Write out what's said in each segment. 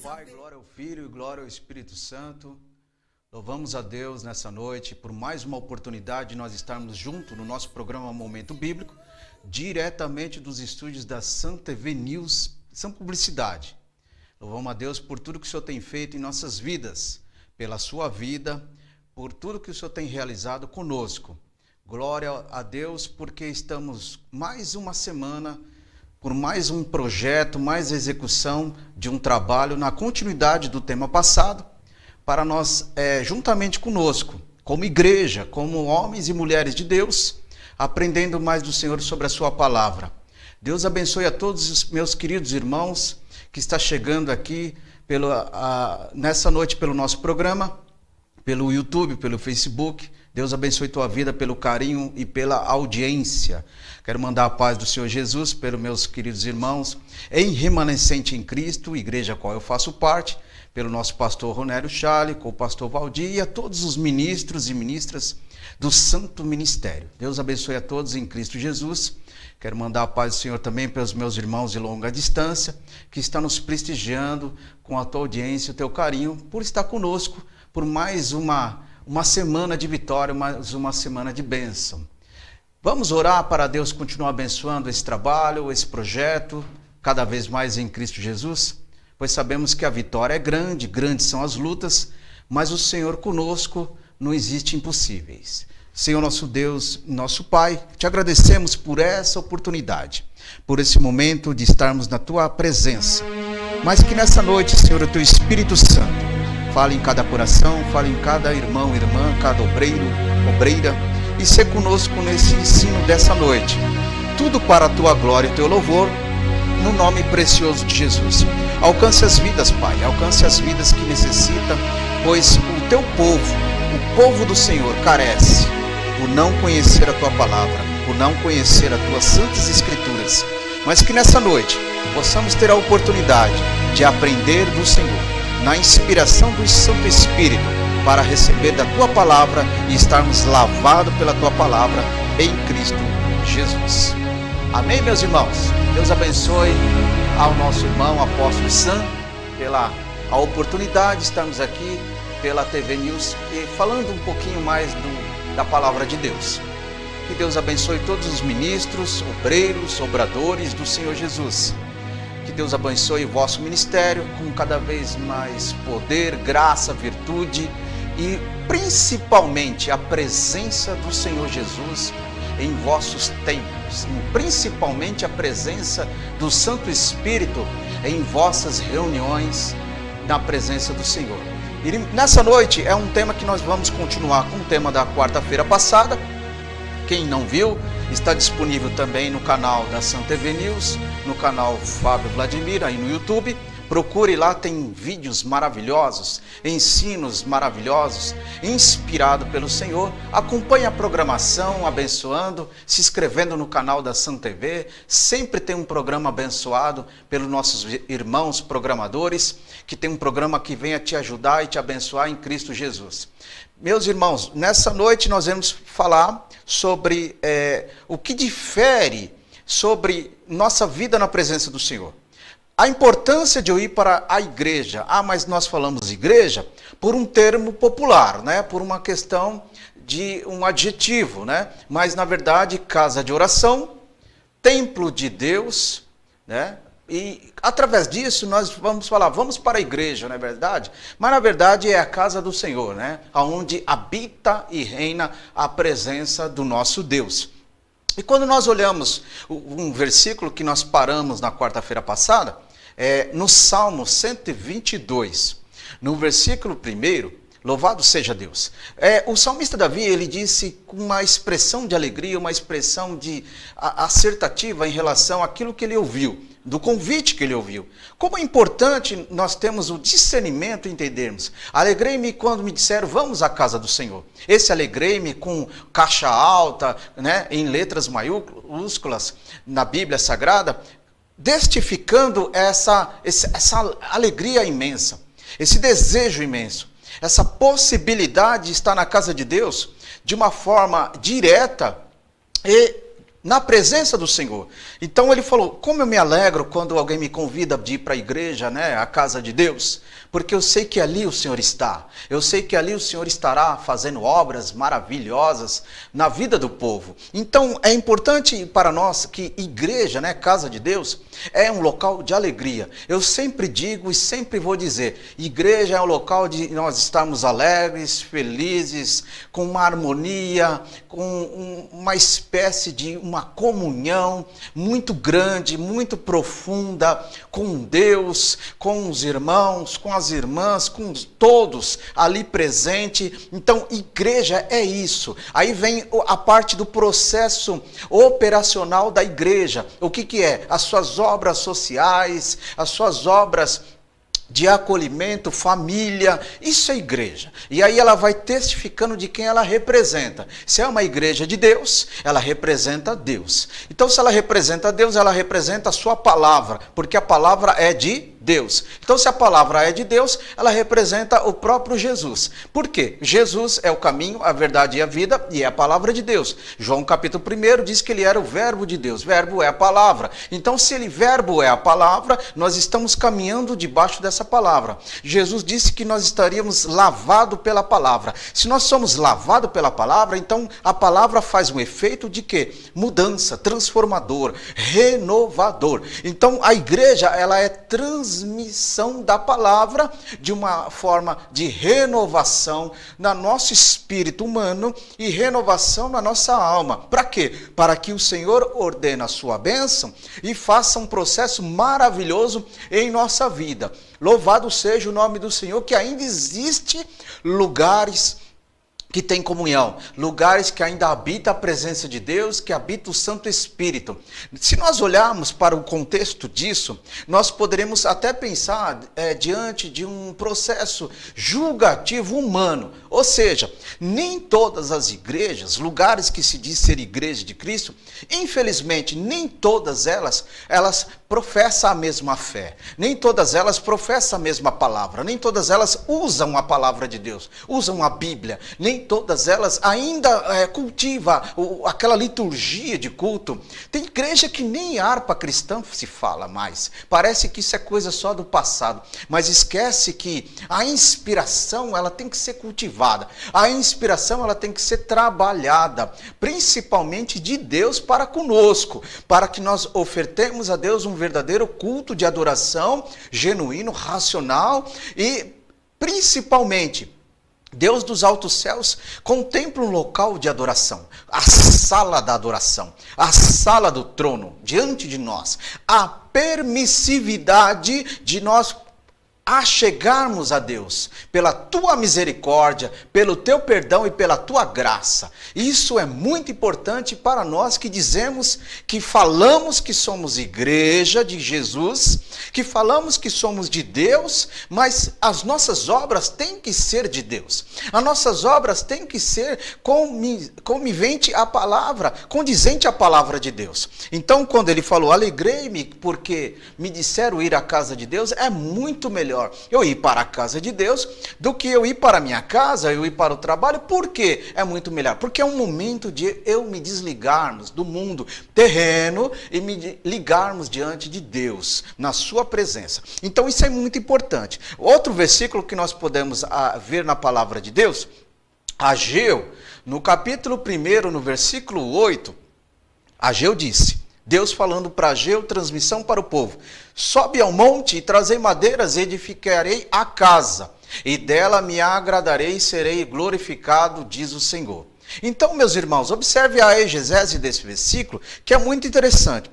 Pai, glória ao Filho e glória ao Espírito Santo. Louvamos a Deus nessa noite por mais uma oportunidade de nós estarmos juntos no nosso programa Momento Bíblico, diretamente dos estúdios da Santa TV News, São Publicidade. Louvamos a Deus por tudo que o Senhor tem feito em nossas vidas, pela sua vida, por tudo que o Senhor tem realizado conosco. Glória a Deus porque estamos mais uma semana por mais um projeto, mais execução de um trabalho na continuidade do tema passado, para nós, juntamente conosco, como igreja, como homens e mulheres de Deus, aprendendo mais do Senhor sobre a sua palavra. Deus abençoe a todos os meus queridos irmãos que está chegando aqui nessa noite pelo nosso programa, pelo YouTube, pelo Facebook. Deus abençoe tua vida pelo carinho e pela audiência. Quero mandar a paz do Senhor Jesus pelos meus queridos irmãos em Remanescente em Cristo, igreja a qual eu faço parte, pelo nosso pastor Ronélio Chale, com o pastor Valdir e a todos os ministros e ministras do Santo Ministério. Deus abençoe a todos em Cristo Jesus. Quero mandar a paz do Senhor também pelos meus irmãos de longa distância, que estão nos prestigiando com a tua audiência e o teu carinho, por estar conosco por mais uma semana de vitória, mais uma semana de bênção. Vamos orar para Deus continuar abençoando esse trabalho, esse projeto, cada vez mais em Cristo Jesus, pois sabemos que a vitória é grande, grandes são as lutas, mas o Senhor conosco não existe impossíveis. Senhor nosso Deus, nosso Pai, te agradecemos por essa oportunidade, por esse momento de estarmos na tua presença, mas que nessa noite, Senhor, o teu Espírito Santo fale em cada coração, fale em cada irmão, irmã, cada obreiro, obreira, e ser conosco nesse ensino dessa noite. Tudo para a tua glória e teu louvor, no nome precioso de Jesus. Alcance as vidas, Pai, alcance as vidas que necessitam, pois o teu povo, o povo do Senhor, carece por não conhecer a tua palavra, por não conhecer as tuas santas escrituras, mas que nessa noite possamos ter a oportunidade de aprender do Senhor, na inspiração do Santo Espírito, para receber da tua palavra e estarmos lavados pela tua palavra em Cristo Jesus. Amém, meus irmãos? Deus abençoe ao nosso irmão apóstolo Sam pela a oportunidade de estarmos aqui pela TV News e falando um pouquinho mais da palavra de Deus. Que Deus abençoe todos os ministros, obreiros, obradores do Senhor Jesus. Que Deus abençoe o vosso ministério com cada vez mais poder, graça, virtude e principalmente a presença do Senhor Jesus em vossos tempos, e principalmente a presença do Santo Espírito em vossas reuniões na presença do Senhor. E nessa noite é um tema que nós vamos continuar com o tema da quarta-feira passada. Quem não viu, está disponível também no canal da Santa TV News, no canal Fábio Vladimir, aí no YouTube. Procure lá, tem vídeos maravilhosos, ensinos maravilhosos, inspirado pelo Senhor. Acompanhe a programação, abençoando, se inscrevendo no canal da Santa TV. Sempre tem um programa abençoado pelos nossos irmãos programadores, que tem um programa que venha te ajudar e te abençoar em Cristo Jesus. Meus irmãos, nessa noite nós vamos falar sobre o que difere sobre nossa vida na presença do Senhor. A importância de eu ir para a igreja. Mas nós falamos igreja por um termo popular, né? Por uma questão de um adjetivo, né? Mas na verdade, casa de oração, templo de Deus, né? E através disso nós vamos falar, vamos para a igreja, não é verdade? Mas na verdade é a casa do Senhor, né? Onde habita e reina a presença do nosso Deus. E quando nós olhamos um versículo que nós paramos na quarta-feira passada, no Salmo 122, no versículo 1, louvado seja Deus. O salmista Davi, ele disse com uma expressão de alegria, uma expressão de assertativa em relação àquilo que ele ouviu, do convite que ele ouviu. Como é importante nós termos o discernimento e entendermos. Alegrei-me quando me disseram, vamos à casa do Senhor. Esse alegrei-me com caixa alta, né, em letras maiúsculas na Bíblia Sagrada, testificando essa alegria imensa, esse desejo imenso, essa possibilidade de estar na casa de Deus de uma forma direta e na presença do Senhor. Então ele falou, como eu me alegro quando alguém me convida de ir para a igreja, né, a casa de Deus, porque eu sei que ali o Senhor está. Eu sei que ali o Senhor estará fazendo obras maravilhosas na vida do povo. Então é importante para nós que igreja, né, casa de Deus, é um local de alegria. Eu sempre digo e sempre vou dizer, igreja é um local de nós estarmos alegres, felizes, com uma harmonia, com uma espécie de uma comunhão muito grande, muito profunda com Deus, com os irmãos, com as irmãs, com todos ali presente. Então, igreja é isso. Aí vem a parte do processo operacional da igreja. O que é? As suas obras sociais, as suas obras de acolhimento, família, isso é igreja. E aí ela vai testificando de quem ela representa. Se é uma igreja de Deus, ela representa Deus. Então, se ela representa Deus, ela representa a sua palavra, porque a palavra é de Deus. Então, se a palavra é de Deus, ela representa o próprio Jesus. Por quê? Jesus é o caminho, a verdade e a vida, e é a palavra de Deus. João capítulo 1 diz que ele era o verbo de Deus. Verbo é a palavra. Então, se ele verbo é a palavra, nós estamos caminhando debaixo dessa palavra. Jesus disse que nós estaríamos lavados pela palavra. Se nós somos lavados pela palavra, então a palavra faz um efeito de quê? Mudança, transformador, renovador. Então, a igreja, ela é transmissão da palavra de uma forma de renovação no nosso espírito humano e renovação na nossa alma. Para quê? Para que o Senhor ordene a sua bênção e faça um processo maravilhoso em nossa vida. Louvado seja o nome do Senhor, que ainda existe lugares que tem comunhão, lugares que ainda habita a presença de Deus, que habita o Santo Espírito. Se nós olharmos para o contexto disso, nós poderemos até pensar diante de um processo julgativo humano, ou seja, nem todas as igrejas, lugares que se diz ser igreja de Cristo, infelizmente, nem todas elas professam a mesma fé, nem todas elas professam a mesma palavra, nem todas elas usam a palavra de Deus, usam a Bíblia, nem todas elas ainda cultivam aquela liturgia de culto. Tem igreja que nem harpa cristã se fala mais, parece que isso é coisa só do passado, mas esquece que a inspiração ela tem que ser cultivada, a inspiração ela tem que ser trabalhada, principalmente de Deus para conosco, para que nós ofertemos a Deus um verdadeiro culto de adoração, genuíno, racional e principalmente Deus dos altos céus contempla um local de adoração, a sala da adoração, a sala do trono diante de nós, a permissividade de nós achegarmos a Deus, pela tua misericórdia, pelo teu perdão e pela tua graça. Isso é muito importante para nós que dizemos, que falamos que somos igreja de Jesus, que falamos que somos de Deus, mas as nossas obras têm que ser de Deus. As nossas obras têm que ser conivente à palavra, condizente à palavra de Deus. Então, quando ele falou, alegrei-me porque me disseram ir à casa de Deus, é muito melhor eu ir para a casa de Deus do que eu ir para a minha casa, eu ir para o trabalho. Por quê? É muito melhor. Porque é um momento de eu me desligarmos do mundo terreno e me ligarmos diante de Deus, na sua presença. Então isso é muito importante. Outro versículo que nós podemos ver na palavra de Deus, Ageu, no capítulo 1, no versículo 8, Ageu disse, Deus falando para Ageu, transmissão para o povo, sobe ao monte e trazei madeiras, edificarei a casa, e dela me agradarei e serei glorificado, diz o Senhor. Então, meus irmãos, observe a exegese desse versículo, que é muito interessante.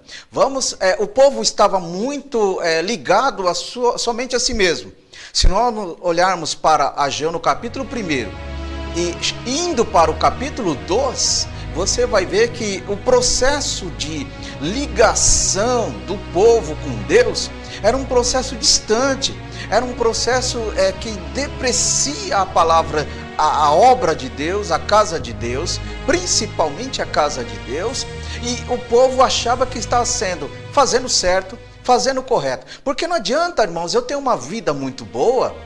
O povo estava muito ligado somente a si mesmo. Se nós olharmos para Ageu no capítulo 1 e indo para o capítulo 2, você vai ver que o processo de ligação do povo com Deus era um processo distante, era um processo que deprecia a palavra, a obra de Deus, a casa de Deus, principalmente a casa de Deus, e o povo achava que estava fazendo certo, fazendo correto. Porque não adianta, irmãos, eu ter uma vida muito boa,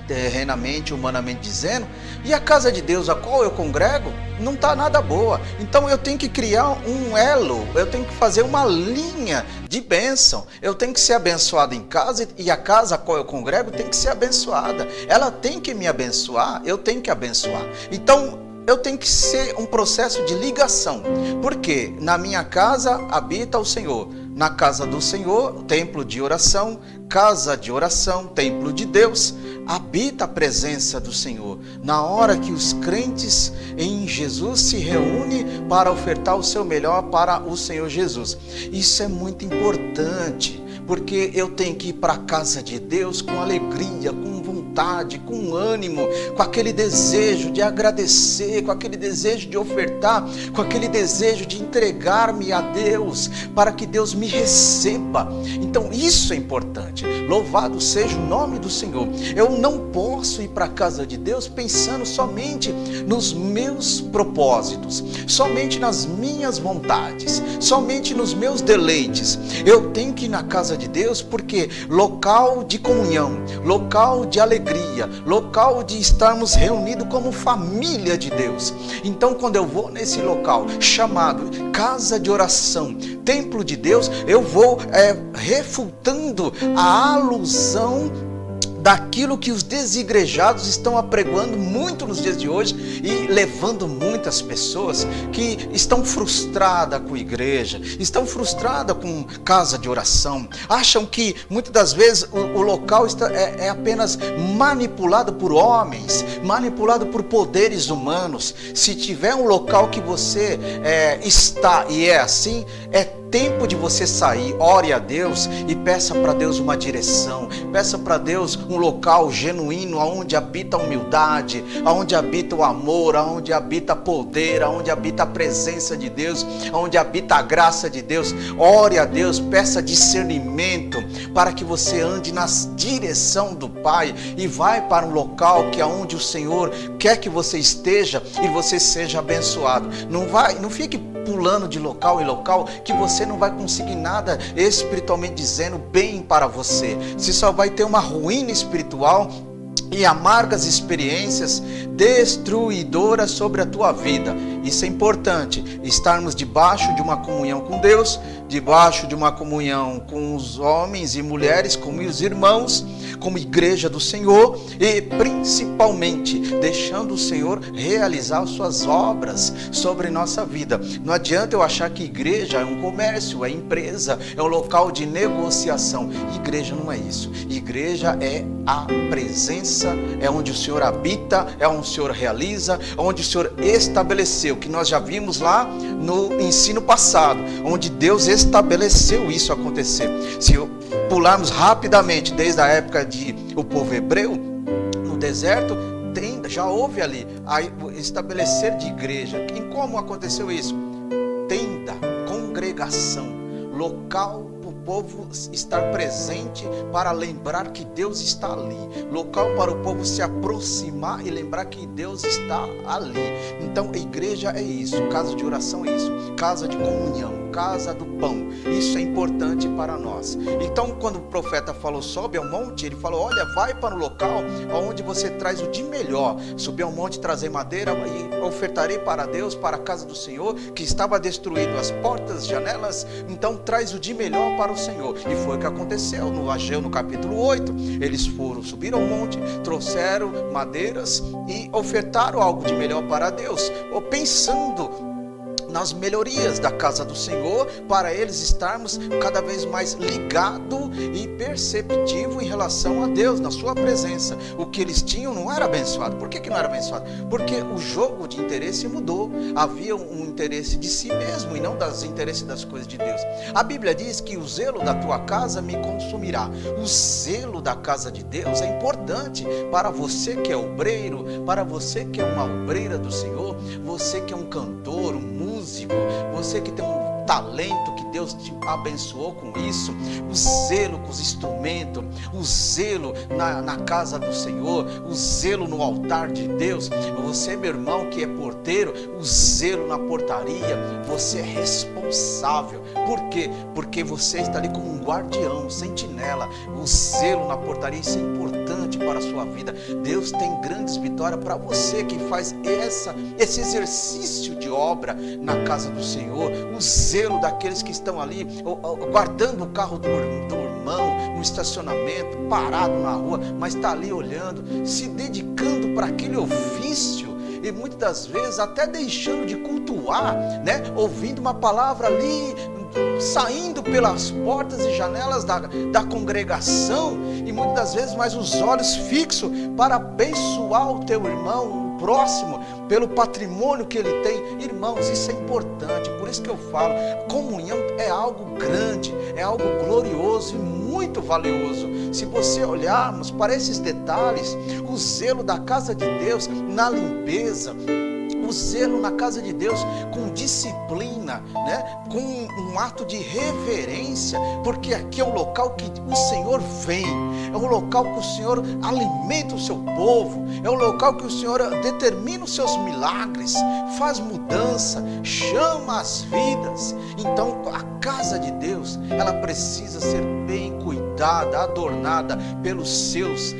terrenamente, humanamente dizendo, e a casa de Deus a qual eu congrego não está nada boa. Então eu tenho que criar um elo, eu tenho que fazer uma linha de bênção. Eu tenho que ser abençoado em casa e a casa a qual eu congrego tem que ser abençoada. Ela tem que me abençoar, eu tenho que abençoar. Então eu tenho que ser um processo de ligação, porque na minha casa habita o Senhor. Na casa do Senhor, templo de oração, casa de oração, templo de Deus, habita a presença do Senhor. Na hora que os crentes em Jesus se reúnem para ofertar o seu melhor para o Senhor Jesus. Isso é muito importante, porque eu tenho que ir para a casa de Deus com alegria, com vontade, com ânimo, com aquele desejo de agradecer, com aquele desejo de ofertar, com aquele desejo de entregar-me a Deus, para que Deus me receba. Então isso é importante. Louvado seja o nome do Senhor. Eu não posso ir para a casa de Deus pensando somente nos meus propósitos, somente nas minhas vontades, somente nos meus deleites. Eu tenho que ir na casa de Deus porque local de comunhão, local de alegria, local de estarmos reunidos como família de Deus. Então quando eu vou nesse local chamado casa de oração, templo de Deus, eu vou refutando a alusão daquilo que os desigrejados estão apregoando muito nos dias de hoje e levando muitas pessoas que estão frustradas com a igreja, estão frustradas com casa de oração, acham que muitas das vezes o local é apenas manipulado por homens, manipulado por poderes humanos. Se tiver um local que você está e é assim, é tempo de você sair. Ore a Deus e peça para Deus uma direção, peça para Deus um local genuíno, onde habita a humildade, onde habita o amor, onde habita poder, onde habita a presença de Deus, onde habita a graça de Deus. Ore a Deus, peça discernimento para que você ande na direção do Pai e vai para um local que é onde o Senhor quer que você esteja e você seja abençoado. Não fique pulando de local em local, que você não vai conseguir nada espiritualmente dizendo bem para você. Você só vai ter uma ruína espiritual e amargas experiências destruidoras sobre a tua vida. Isso é importante, estarmos debaixo de uma comunhão com Deus, debaixo de uma comunhão com os homens e mulheres, como os irmãos, como igreja do Senhor, e principalmente deixando o Senhor realizar suas obras sobre nossa vida. Não adianta eu achar que igreja é um comércio, é empresa, é um local de negociação. Igreja não é isso. Igreja é a presença, é onde o Senhor habita, é onde o Senhor realiza, onde o Senhor estabeleceu, que nós já vimos lá no ensino passado, onde Deus estabeleceu isso acontecer. Se pularmos rapidamente desde a época de o povo hebreu no deserto, já houve ali o estabelecer de igreja. E como aconteceu isso? Tenda, congregação, local para o povo estar presente para lembrar que Deus está ali, local para o povo se aproximar e lembrar que Deus está ali. Então a igreja é isso, casa de oração é isso, casa de comunhão, casa do pão. Isso é importante para nós. Então quando o profeta falou sobe ao monte, ele falou, olha, vai para o local onde você traz o de melhor. Subi ao monte, trazer madeira e ofertarei para Deus, para a casa do Senhor, que estava destruído as portas, janelas. Então traz o de melhor para o Senhor. E foi o que aconteceu no Ageu, no capítulo 8. Eles subiram ao monte, trouxeram madeiras e ofertaram algo de melhor para Deus, pensando nas melhorias da casa do Senhor, para eles estarmos cada vez mais ligado e perceptivo em relação a Deus, na sua presença. O que eles tinham não era abençoado. Por que não era abençoado? Porque o jogo de interesse mudou. Havia um interesse de si mesmo e não dos interesses das coisas de Deus. A Bíblia diz que o zelo da tua casa me consumirá. O zelo da casa de Deus é importante para você que é obreiro, para você que é uma obreira do Senhor, você que é um cantor, um músico, você que tem um talento, que Deus te abençoou com isso, o zelo com os instrumentos, o zelo na casa do Senhor, o zelo no altar de Deus. Você, meu irmão, que é porteiro, o zelo na portaria, você é responsável. Por quê? Porque você está ali como um guardião, sentinela. O zelo na portaria, isso é importante para a sua vida. Deus tem grandes vitórias para você que faz esse exercício de obra na casa do Senhor. O zelo daqueles que estão ali guardando o carro do irmão no estacionamento, parado na rua, mas está ali olhando, se dedicando para aquele ofício. E muitas das vezes até deixando de cultuar, né? Ouvindo uma palavra ali, saindo pelas portas e janelas da congregação, e muitas das vezes mais os olhos fixos para abençoar o teu irmão, o próximo, pelo patrimônio que ele tem. Irmãos, isso é importante. Por isso que eu falo, comunhão é algo grande, é algo glorioso e muito valioso. Se você olharmos para esses detalhes, o zelo da casa de Deus na limpeza, o zelo na casa de Deus com disciplina, né? Com um ato de reverência, porque aqui é o local que o Senhor vem, é o local que o Senhor alimenta o seu povo, é o local que o Senhor determina os seus milagres, faz mudança, chama as vidas. Então a casa de Deus, ela precisa ser bem cuidada, adornada pelos seus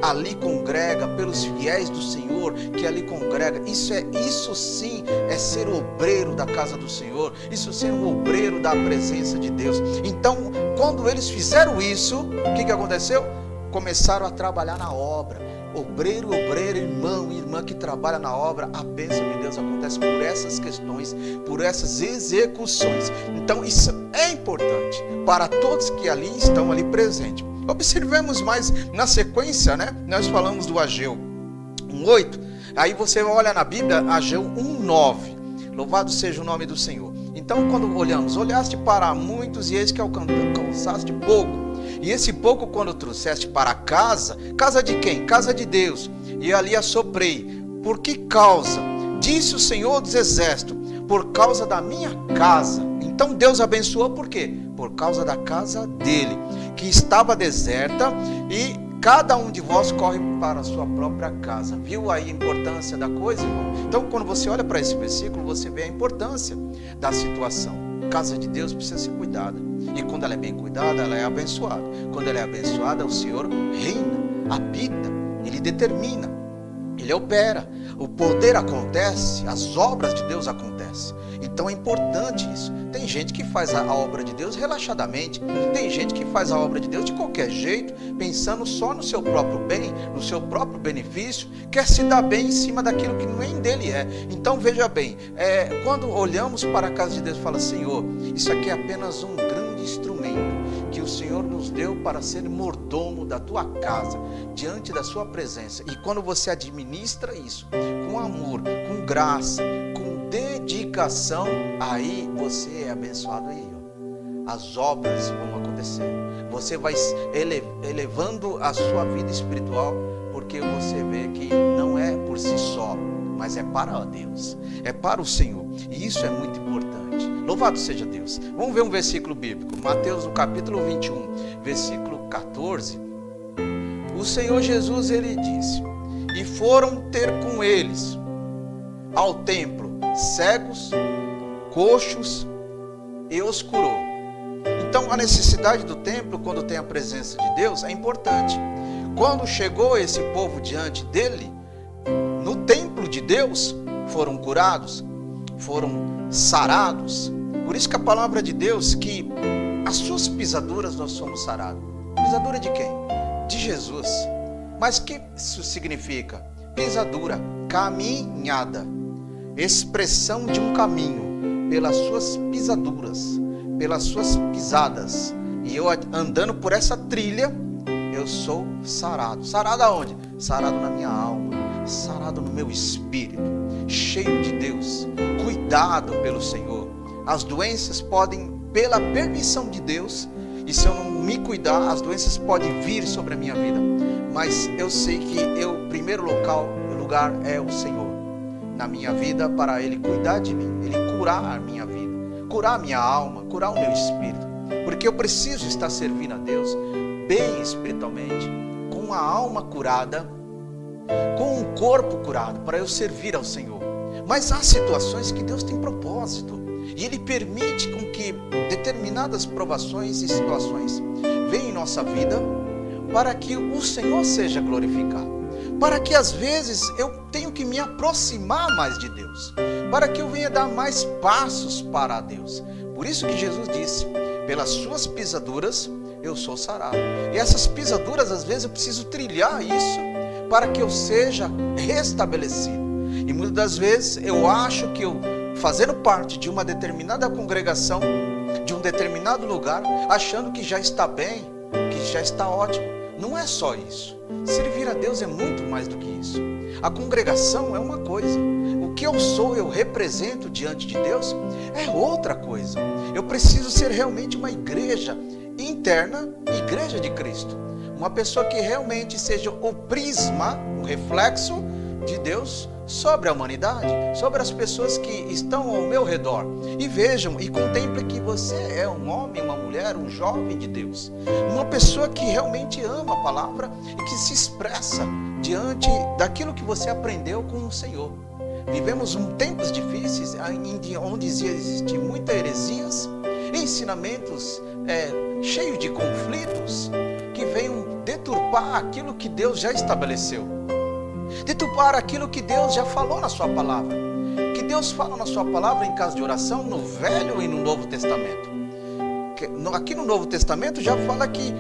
ali congrega, pelos fiéis do Senhor que ali congrega. Isso sim é ser obreiro da casa do Senhor, isso ser um obreiro da presença de Deus. Então, quando eles fizeram isso, o que aconteceu? Começaram a trabalhar na obra. Obreiro, irmão e irmã que trabalha na obra, a bênção de Deus acontece por essas questões, por essas execuções. Então isso é importante para todos que ali estão ali presentes. Observemos mais na sequência, né? Nós falamos do Ageu 1:8, aí você olha na Bíblia, Ageu 1:9, louvado seja o nome do Senhor. Então quando olhaste para muitos e eis que alcançaste pouco, e esse pouco quando trouxeste para casa de quem? Casa de Deus, e ali assoprei. Por que causa? Disse o Senhor dos Exércitos, por causa da minha casa. Então Deus abençoou por quê? Por causa da casa dele, que estava deserta, e cada um de vós corre para a sua própria casa. Viu aí a importância da coisa, irmão? Então quando você olha para esse versículo, você vê a importância da situação. A casa de Deus precisa ser cuidada, e quando ela é bem cuidada, ela é abençoada. Quando ela é abençoada, o Senhor reina, habita, Ele determina, Ele opera, o poder acontece, as obras de Deus acontecem. Então é importante isso. Tem gente que faz a obra de Deus relaxadamente, tem gente que faz a obra de Deus de qualquer jeito, pensando só no seu próprio bem, no seu próprio benefício, quer se dar bem em cima daquilo que nem dele é. Então veja bem, quando olhamos para a casa de Deus e fala, Senhor, isso aqui é apenas um grande instrumento que o Senhor nos deu para ser mordomo da tua casa, diante da sua presença. E quando você administra isso com amor, com graça, com dedicação, aí você é abençoado aí, ó. As obras vão acontecer. Você vai elevando a sua vida espiritual, porque você vê que não é por si só, mas é para Deus, é para o Senhor. E isso é muito importante. Louvado seja Deus. Vamos ver um versículo bíblico. Mateus no capítulo 21, versículo 14. O Senhor Jesus, ele disse: e foram ter com eles ao templo cegos, coxos, e os curou. Então a necessidade do templo, quando tem a presença de Deus, é importante. Quando chegou esse povo diante dele, no templo de Deus, foram curados, foram sarados. Por isso que a palavra de Deus, que as suas pisaduras nós somos sarados. Pisadura de quem? De Jesus. Mas o que isso significa? Pisadura, caminhada, expressão de um caminho, pelas suas pisaduras, pelas suas pisadas. E eu andando por essa trilha, eu sou sarado. Sarado aonde? Sarado na minha alma, sarado no meu espírito, cheio de Deus, cuidado pelo Senhor. As doenças podem, pela permissão de Deus, e se eu não me cuidar, as doenças podem vir sobre a minha vida. Mas eu sei que o primeiro lugar é o Senhor na minha vida, para Ele cuidar de mim, Ele curar a minha vida. curar minha alma, curar o meu espírito, porque eu preciso estar servindo a Deus bem espiritualmente, com a alma curada, com um corpo curado, para eu servir ao Senhor. Mas há situações que Deus tem propósito, e Ele permite com que determinadas provações e situações venham em nossa vida, para que o Senhor seja glorificado, para que às vezes eu tenho que me aproximar mais de Deus, para que eu venha dar mais passos para Deus. Por isso que Jesus disse, pelas suas pisaduras eu sou sarado. E essas pisaduras, às vezes eu preciso trilhar isso, para que eu seja restabelecido. E muitas das vezes eu acho que eu, fazendo parte de uma determinada congregação, de um determinado lugar, achando que já está bem, que já está ótimo. Não é só isso. Servir a Deus é muito mais do que isso. A congregação é uma coisa. O que eu sou, eu represento diante de Deus, é outra coisa. Eu preciso ser realmente uma igreja interna, igreja de Cristo. Uma pessoa que realmente seja o prisma, o reflexo de Deus sobre a humanidade, sobre as pessoas que estão ao meu redor. E vejam e contemplem que você é um homem, uma mulher, um jovem de Deus. Uma pessoa que realmente ama a palavra e que se expressa diante daquilo que você aprendeu com o Senhor. Vivemos tempos difíceis, onde existem muitas heresias, ensinamentos cheios de conflitos, que venham deturpar aquilo que Deus já estabeleceu. Deturpar aquilo que Deus já falou na sua palavra. Que Deus fala na sua palavra em casa de oração, no Velho e no Novo Testamento. Aqui no Novo Testamento já fala que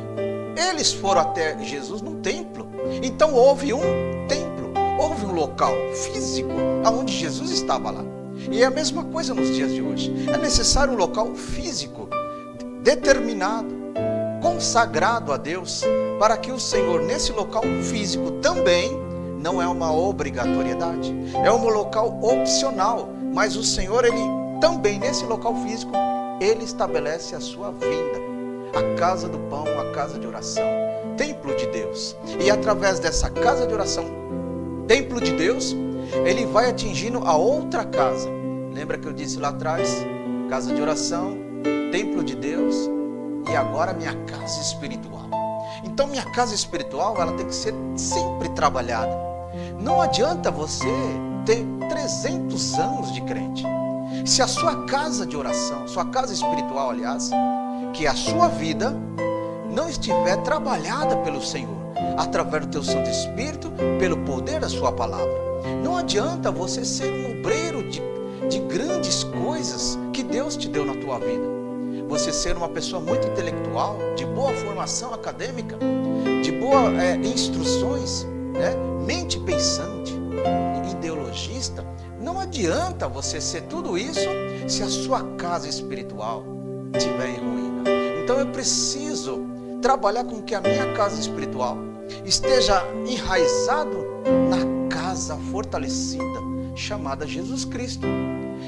eles foram até Jesus no templo. Então houve um templo, houve um local físico onde Jesus estava lá. E é a mesma coisa nos dias de hoje. É necessário um local físico, determinado, consagrado a Deus, para que o Senhor, nesse local físico também, não é uma obrigatoriedade, é um local opcional, mas o Senhor, Ele também, nesse local físico, Ele estabelece a sua vinda, a casa do pão, a casa de oração, templo de Deus. E através dessa casa de oração, templo de Deus, Ele vai atingindo a outra casa. Lembra que eu disse lá atrás? Casa de oração, templo de Deus e agora minha casa espiritual. Então minha casa espiritual, ela tem que ser sempre trabalhada. Não adianta você ter 300 anos de crente. Se a sua casa de oração, sua casa espiritual, aliás, que a sua vida não estiver trabalhada pelo Senhor, através do teu Santo Espírito, pelo poder da sua palavra. Não adianta você ser um obreiro de grandes coisas que Deus te deu na tua vida. Você ser uma pessoa muito intelectual, de boa formação acadêmica, de boas instruções, mente pensante, ideologista. Não adianta você ser tudo isso se a sua casa espiritual estiver em ruína. Então eu preciso trabalhar com que a minha casa espiritual esteja enraizado na casa fortalecida chamada Jesus Cristo.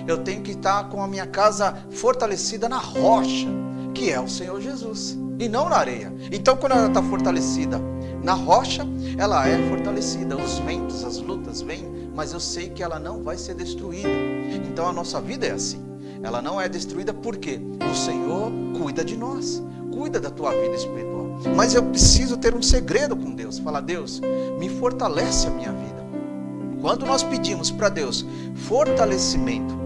Eu tenho que estar com a minha casa fortalecida na rocha, que é o Senhor Jesus, e não na areia. Então quando ela está fortalecida na rocha, ela é fortalecida. Os ventos, as lutas vêm, mas eu sei que ela não vai ser destruída. Então a nossa vida é assim. Ela não é destruída porque o Senhor cuida de nós, cuida da tua vida espiritual. Mas eu preciso ter um segredo com Deus. Fala: Deus, me fortalece a minha vida. Quando nós pedimos para Deus fortalecimento,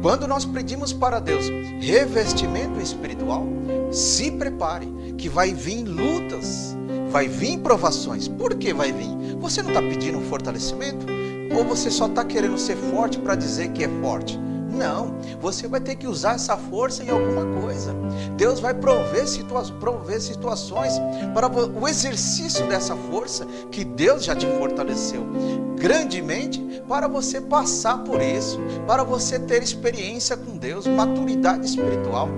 quando nós pedimos para Deus revestimento espiritual, se prepare, que vai vir lutas, vai vir provações. Por que vai vir? Você não está pedindo um fortalecimento? Ou você só está querendo ser forte para dizer que é forte? Não, você vai ter que usar essa força em alguma coisa. Deus vai prover situações para o exercício dessa força que Deus já te fortaleceu grandemente, para você passar por isso, para você ter experiência com Deus, maturidade espiritual,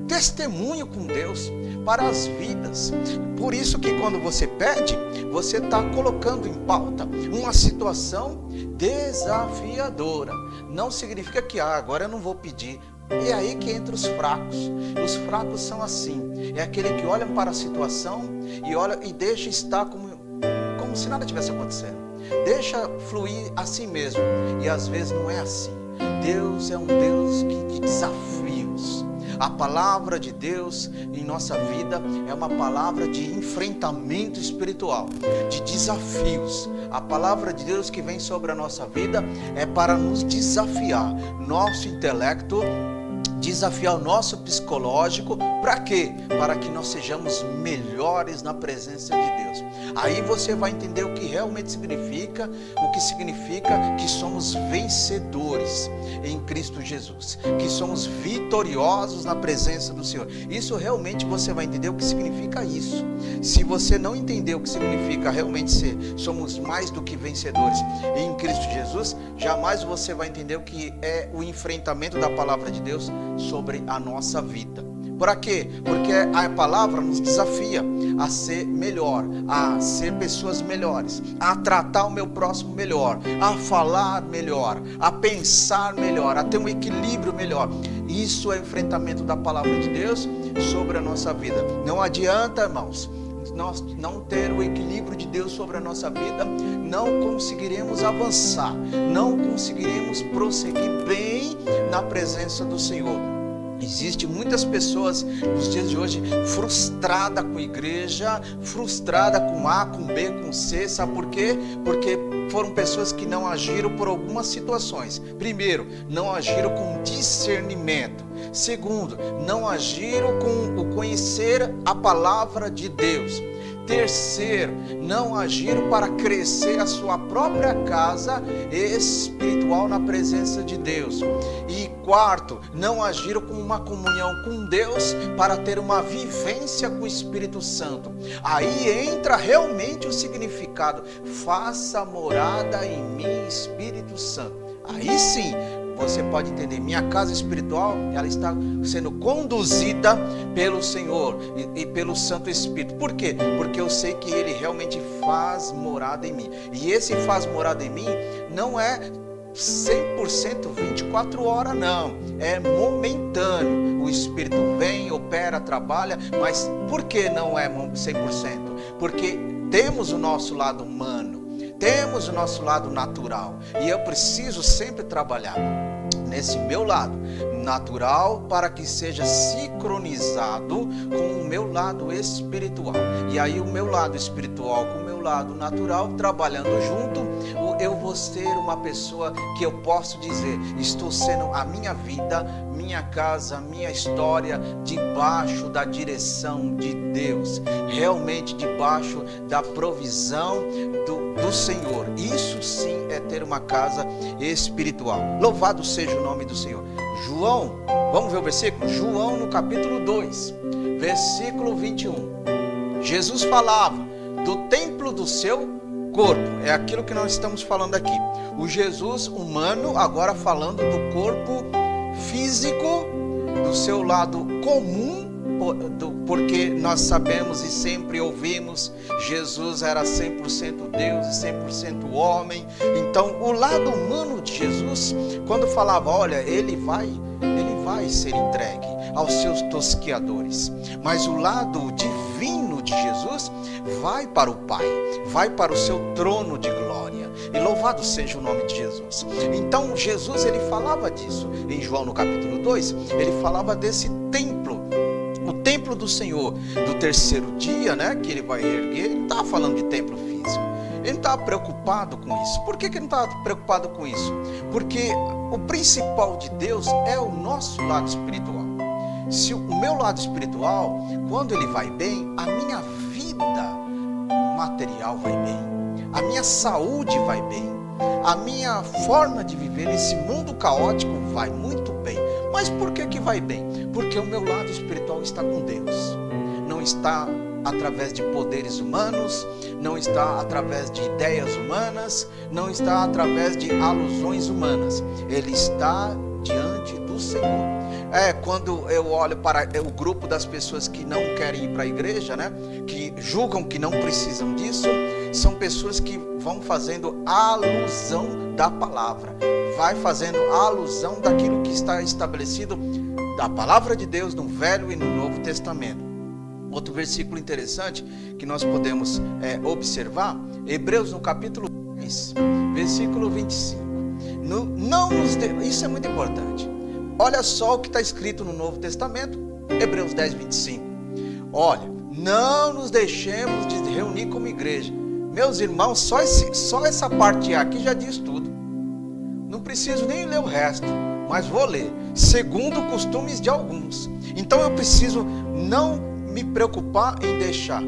testemunho com Deus para as vidas. Por isso que quando você pede, você está colocando em pauta uma situação desafiadora. Não significa que agora eu não vou pedir. É aí que entra os fracos. Os fracos são assim. É aquele que olha para a situação e olha e deixa estar como se nada tivesse acontecendo. Deixa fluir assim mesmo. E às vezes não é assim. Deus é um Deus de desafios. A palavra de Deus em nossa vida é uma palavra de enfrentamento espiritual, de desafios. A palavra de Deus que vem sobre a nossa vida é para nos desafiar, nosso intelecto, desafiar o nosso psicológico. Para quê? Para que nós sejamos melhores na presença de Deus. Aí você vai entender o que realmente significa, que somos vencedores em Cristo Jesus, que somos vitoriosos na presença do Senhor. Isso realmente você vai entender o que significa isso. Se você não entender o que significa realmente somos mais do que vencedores em Cristo Jesus, jamais você vai entender o que é o enfrentamento da palavra de Deus sobre a nossa vida. Por quê? Porque a palavra nos desafia a ser melhor, a ser pessoas melhores, a tratar o meu próximo melhor, a falar melhor, a pensar melhor, a ter um equilíbrio melhor. Isso é o enfrentamento da palavra de Deus sobre a nossa vida. Não adianta, irmãos, nós não ter o equilíbrio de Deus sobre a nossa vida, não conseguiremos avançar, não conseguiremos prosseguir bem na presença do Senhor. Existem muitas pessoas nos dias de hoje frustradas com a igreja, frustradas com A, com B, com C. Sabe por quê? Porque foram pessoas que não agiram por algumas situações. Primeiro, não agiram com discernimento. Segundo, não agiram com o conhecer a palavra de Deus. Terceiro, não agiram para crescer a sua própria casa espiritual na presença de Deus. E quarto, não agiram com uma comunhão com Deus para ter uma vivência com o Espírito Santo. Aí entra realmente o significado: faça morada em mim, Espírito Santo. Aí sim, você pode entender, minha casa espiritual, ela está sendo conduzida pelo Senhor e pelo Santo Espírito. Por quê? Porque eu sei que Ele realmente faz morada em mim. E esse faz morada em mim não é 100% 24 horas, não. É momentâneo. O Espírito vem, opera, trabalha, mas por que não é 100%? Porque temos o nosso lado humano. Temos o nosso lado natural e eu preciso sempre trabalhar nesse meu lado natural para que seja sincronizado com o meu lado espiritual. E aí o meu lado espiritual com o meu lado natural trabalhando junto, eu vou ser uma pessoa que eu posso dizer, estou sendo a minha vida, minha casa, minha história debaixo da direção de Deus, realmente debaixo da provisão do Senhor. Isso sim é ter uma casa espiritual. Louvado seja o nome do Senhor. João, vamos ver o versículo? João no capítulo 2, versículo 21. Jesus falava do templo do seu corpo. É aquilo que nós estamos falando aqui. O Jesus humano agora falando do corpo físico, do seu lado comum, porque nós sabemos e sempre ouvimos, Jesus era 100% Deus e 100% homem. Então o lado humano de Jesus, quando falava, olha, ele vai ser entregue aos seus tosqueadores, mas o lado divino de Jesus vai para o Pai, vai para o seu trono de glória. E louvado seja o nome de Jesus. Então Jesus, ele falava disso. Em João no capítulo 2, ele falava desse templo, o templo do Senhor, do terceiro dia, né, que ele vai erguer. Ele não estava falando de templo físico. Ele não estava preocupado com isso. Por que ele não estava preocupado com isso? Porque o principal de Deus é o nosso lado espiritual. Se o meu lado espiritual, quando ele vai bem, a minha vida material vai bem, a minha saúde vai bem, a minha forma de viver nesse mundo caótico vai muito bem. Mas por que vai bem? Porque o meu lado espiritual está com Deus. Não está através de poderes humanos, não está através de ideias humanas, não está através de alusões humanas. Ele está diante do Senhor. Quando eu olho para o grupo das pessoas que não querem ir para a igreja, né, que julgam que não precisam disso, são pessoas que vão fazendo alusão da palavra, vai fazendo alusão daquilo que está estabelecido da palavra de Deus no Velho e no Novo Testamento. Outro versículo interessante que nós podemos observar, Hebreus no capítulo 10, versículo 25. Isso é muito importante. Olha só o que está escrito no Novo Testamento, Hebreus 10, 25. Olha, não nos deixemos de reunir como igreja. Meus irmãos, só essa parte aqui já diz tudo. Não preciso nem ler o resto, mas vou ler. Segundo costumes de alguns. Então eu preciso não me preocupar em deixar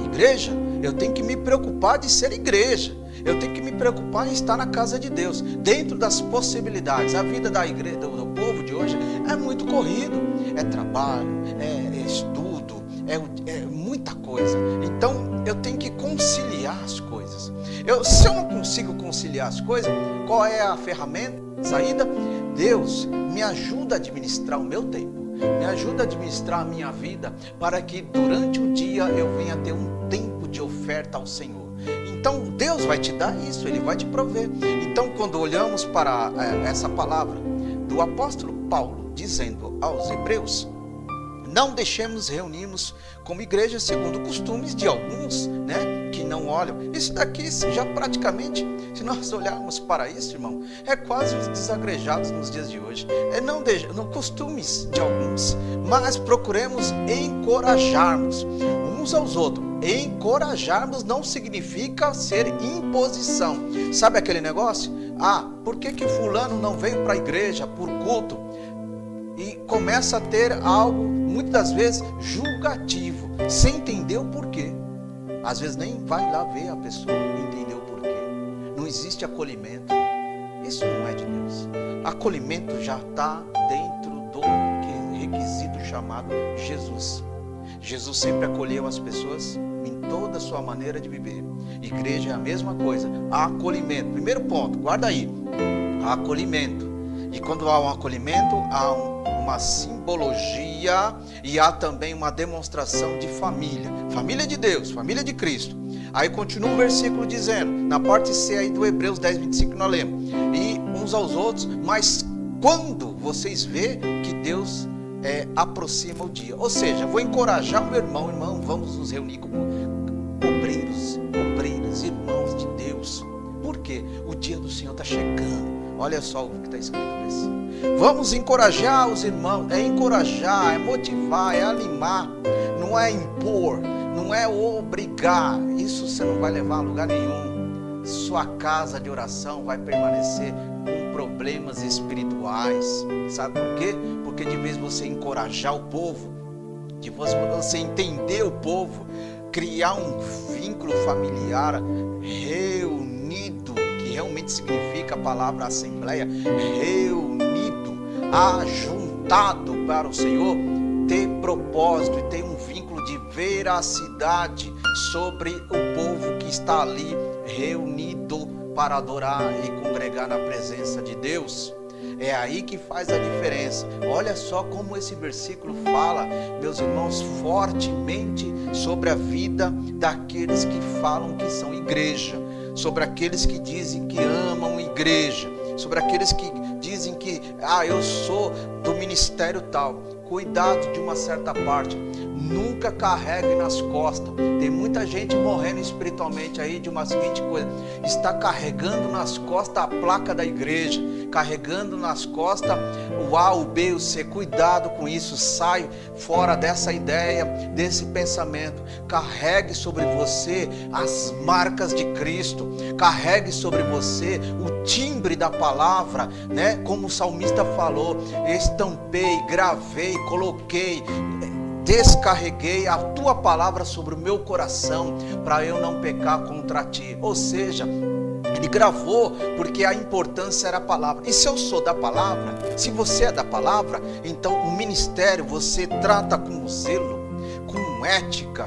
igreja. Eu tenho que me preocupar de ser igreja. Eu tenho que me preocupar em estar na casa de Deus, dentro das possibilidades. A vida da igreja, do povo de hoje é muito corrido. É trabalho, é estudo, é muita coisa. Então eu tenho que conciliar as coisas. Se eu não consigo conciliar as coisas, qual é a ferramenta, a saída? Deus me ajuda a administrar o meu tempo. Me ajuda a administrar a minha vida, para que durante o dia eu venha ter um tempo de oferta ao Senhor. Então Deus vai te dar isso, Ele vai te prover. Então quando olhamos para essa palavra do apóstolo Paulo, dizendo aos hebreus, não deixemos reunirmos como igreja segundo costumes de alguns, que não olham. Isso daqui já praticamente, se nós olharmos para isso, irmão, é quase os desagrejados nos dias de hoje. Não costumes de alguns, mas procuremos encorajarmos uns aos outros. Encorajarmos não significa ser imposição. Sabe aquele negócio? Por que fulano não veio para a igreja por culto? E começa a ter algo, muitas das vezes, julgativo, sem entender o porquê. Às vezes nem vai lá ver a pessoa e entender o porquê. Não existe acolhimento. Isso não é de Deus. Acolhimento já está dentro do requisito chamado Jesus. Jesus sempre acolheu as pessoas em toda a sua maneira de viver. Igreja é a mesma coisa. Acolhimento. Primeiro ponto, guarda aí. Acolhimento. E quando há um acolhimento, há uma simbologia e há também uma demonstração de família. Família de Deus, família de Cristo. Aí continua o versículo dizendo, na parte C aí do Hebreus 10, 25 que nós lemos. E uns aos outros, mas quando vocês vê que Deus aproxima o dia. Ou seja, vou encorajar o meu irmão, vamos nos reunir como obreiros, irmãos de Deus. Por quê? O dia do Senhor está chegando. Olha só o que está escrito nesse. Vamos encorajar os irmãos. É encorajar, é motivar, é animar. Não é impor, não é obrigar. Isso você não vai levar a lugar nenhum. Sua casa de oração vai permanecer com problemas espirituais. Sabe por quê? Porque de vez você encorajar o povo, de você entender o povo, criar um vínculo familiar reunido, que realmente significa a palavra assembleia, reunido, ajuntado para o Senhor, ter propósito e ter um vínculo de veracidade sobre o povo que está ali reunido para adorar e congregar na presença de Deus. É aí que faz a diferença. Olha só como esse versículo fala, meus irmãos, fortemente sobre a vida daqueles que falam que são igreja, sobre aqueles que dizem que amam igreja, sobre aqueles que dizem que eu sou do ministério tal. Cuidado de uma certa parte, nunca carregue nas costas. Tem muita gente morrendo espiritualmente aí de uma seguinte coisa: está carregando nas costas a placa da igreja, carregando nas costas o A, o B, o C. Cuidado com isso, sai fora dessa ideia, desse pensamento. Carregue sobre você as marcas de Cristo, carregue sobre você o timbre da palavra, como o salmista falou: estampei, gravei, coloquei, descarreguei a tua palavra sobre o meu coração, para eu não pecar contra ti. Ou seja, ele gravou porque a importância era a palavra. E se eu sou da palavra, se você é da palavra, então o ministério você trata com zelo, com ética,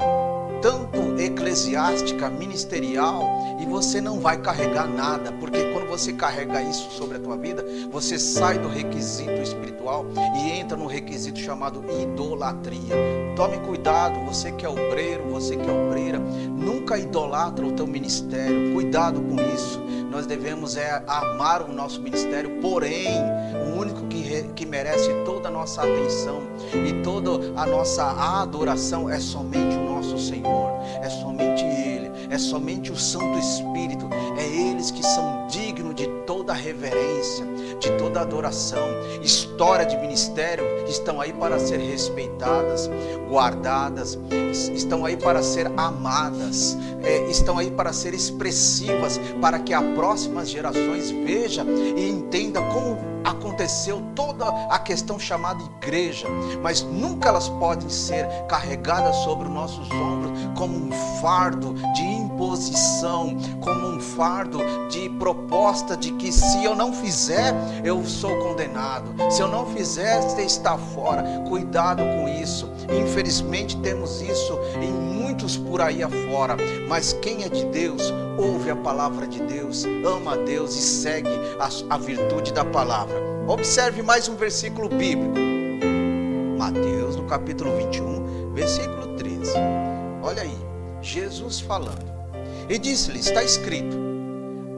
tanto eclesiástica, ministerial, e você não vai carregar nada, porque quando você carrega isso sobre a tua vida, você sai do requisito espiritual e entra no requisito chamado idolatria. Tome cuidado, você que é obreiro, você que é obreira, nunca idolatra o teu ministério. Cuidado com isso. Nós devemos amar o nosso ministério, porém, o único que que merece toda a nossa atenção e toda a nossa adoração é somente o nosso Senhor, é somente Ele, é somente o Santo Espírito, é eles que são dignos de toda a reverência, de toda a adoração. História de ministério estão aí para ser respeitadas, guardadas, estão aí para ser amadas, estão aí para ser expressivas, para que as próximas gerações vejam e entendam como aconteceu toda a questão chamada igreja, mas nunca elas podem ser carregadas sobre os nossos ombros como um fardo de imposição, como um fardo de proposta de que se eu não fizer, eu sou condenado, se eu não fizer, você está fora. Cuidado com isso. Infelizmente temos isso em muitos por aí afora, mas quem é de Deus, ouve a palavra de Deus, ama a Deus e segue a virtude da palavra. Observe mais um versículo bíblico, Mateus no capítulo 21, versículo 13. Olha aí, Jesus falando, e disse-lhe, está escrito,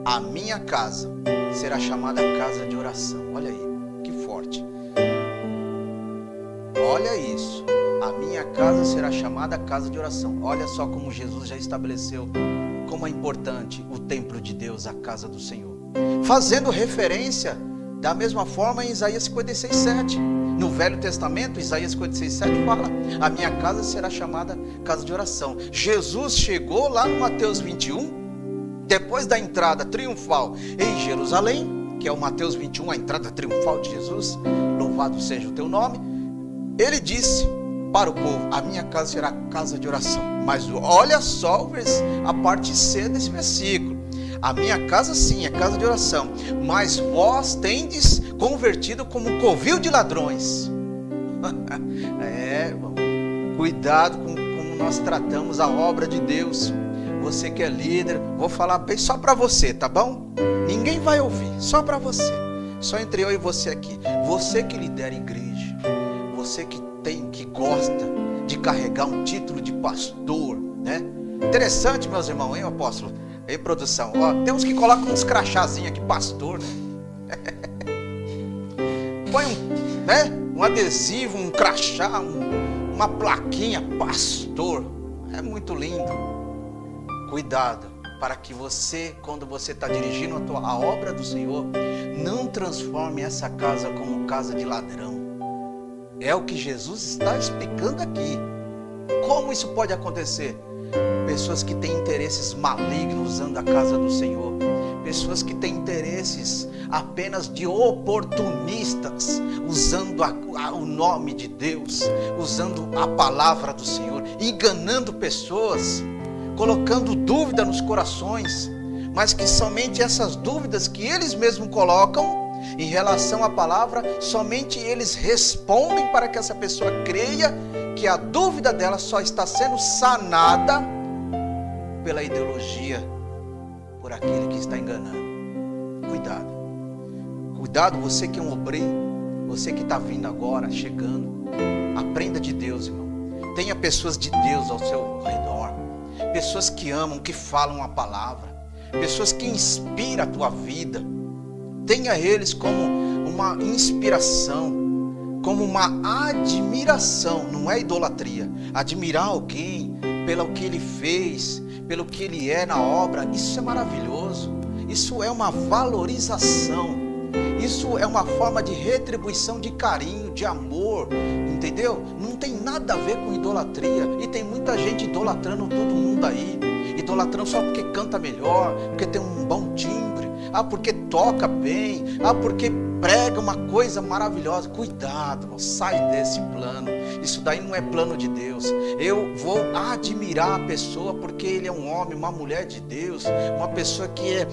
a minha casa será chamada casa de oração. Olha aí, que forte. Olha isso, a minha casa será chamada casa de oração. Olha só como Jesus já estabeleceu como é importante o templo de Deus, a casa do Senhor, fazendo referência da mesma forma em Isaías 56:7. No Velho Testamento, Isaías 56:7 fala, a minha casa será chamada casa de oração. Jesus chegou lá no Mateus 21, depois da entrada triunfal em Jerusalém, que é o Mateus 21, a entrada triunfal de Jesus, louvado seja o teu nome, ele disse para o povo, a minha casa será casa de oração. Mas olha só a parte C desse versículo, a minha casa sim é casa de oração, mas vós tendes convertido como covil de ladrões. Irmão, cuidado com como nós tratamos a obra de Deus. Você que é líder, vou falar bem só para você, tá bom? Ninguém vai ouvir, só para você, só entre eu e você aqui. Você que lidera a igreja, você que gosta de carregar um título de pastor, né? Interessante, meus irmãos, hein, apóstolo? Ei, produção, ó, tem uns que colocam uns crachazinhos aqui, pastor, né? Põe um adesivo, um crachá, uma plaquinha, pastor. É muito lindo. Cuidado, para que você, quando você está dirigindo a obra do Senhor, não transforme essa casa como casa de ladrão. É o que Jesus está explicando aqui. Como isso pode acontecer? Pessoas que têm interesses malignos usando a casa do Senhor, pessoas que têm interesses apenas de oportunistas, usando o nome de Deus, usando a palavra do Senhor, enganando pessoas, colocando dúvida nos corações, mas que somente essas dúvidas que eles mesmos colocam em relação à palavra, somente eles respondem para que essa pessoa creia que a dúvida dela só está sendo sanada pela ideologia, por aquele que está enganando. Cuidado. Cuidado, você que é um obreiro, você que está vindo agora, chegando. Aprenda de Deus, irmão. Tenha pessoas de Deus ao seu redor. Pessoas que amam, que falam a palavra. Pessoas que inspiram a tua vida. Tenha eles como uma inspiração, como uma admiração, não é idolatria. Admirar alguém pelo que ele fez, pelo que ele é na obra, isso é maravilhoso. Isso é uma valorização. Isso é uma forma de retribuição de carinho, de amor, entendeu? Não tem nada a ver com idolatria. E tem muita gente idolatrando todo mundo aí. Idolatrando só porque canta melhor, porque tem um bom timbre, porque toca bem, porque prega uma coisa maravilhosa. Cuidado, sai desse plano. Isso daí não é plano de Deus. Eu vou admirar a pessoa porque ele é um homem, uma mulher de Deus, uma pessoa que